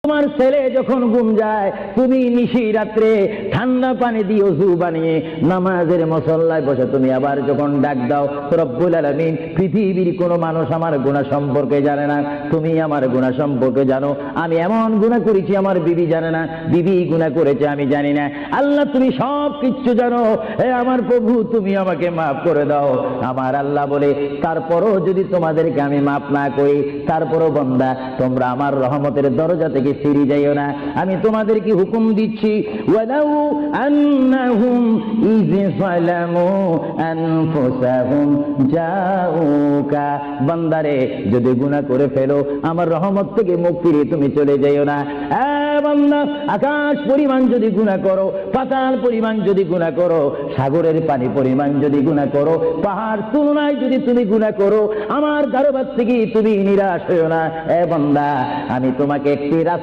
তোমার ছেলে যখন ঘুম যায় তুমি নিশি রাত্রে ঠান্ডা পানি দিয়ে ওযু বানিয়ে নামাজের মুসল্লায় বসে তুমি আবার যখন ডাক দাও রব্বুল আলামিন, পৃথিবীর কোনো মানুষ আমার গুনাহ সম্পর্কে জানে না, তুমি আমার গুনাহ সম্পর্কে জানো। আমি এমন গুনাহ করেছি আমার বিবি জানে না, বিবি গুনাহ করেছে আমি জানি না। আল্লাহ তুমি সব কিছু জানো, হে আমার প্রভু তুমি আমাকে মাফ করে দাও। আমার আল্লাহ বলে, তারপরও যদি তোমাদেরকে আমি মাফ না করি, তারপরও বান্দা তোমরা আমার রহমতের দরজা থেকে ফিরে যাইও না। আমি তোমাদেরকে হুকুম দিচ্ছি, ওয়ালাউ আন্নাহুম ইয যালামু আনফুসাহুম জাউকা, বান্দারে যদি গুনাহ করে ফেলো আমার রহমত থেকে মুখ ফিরিয়ে তুমি চলে যাইও না। বান্দা, আকাশ পরিমাণ যদি গুনাহ করো, পাতাল পরিমাণ যদি গুনাহ করো, সাগরের পানি পরিমাণ যদি গুনাহ করো, পাহাড় তুলনায় যদি তুমি গুনাহ করো, আমার দরবার থেকে তুমি নিরাশ হইও না। বান্দা, আমি তোমাকে একটি রাস্তা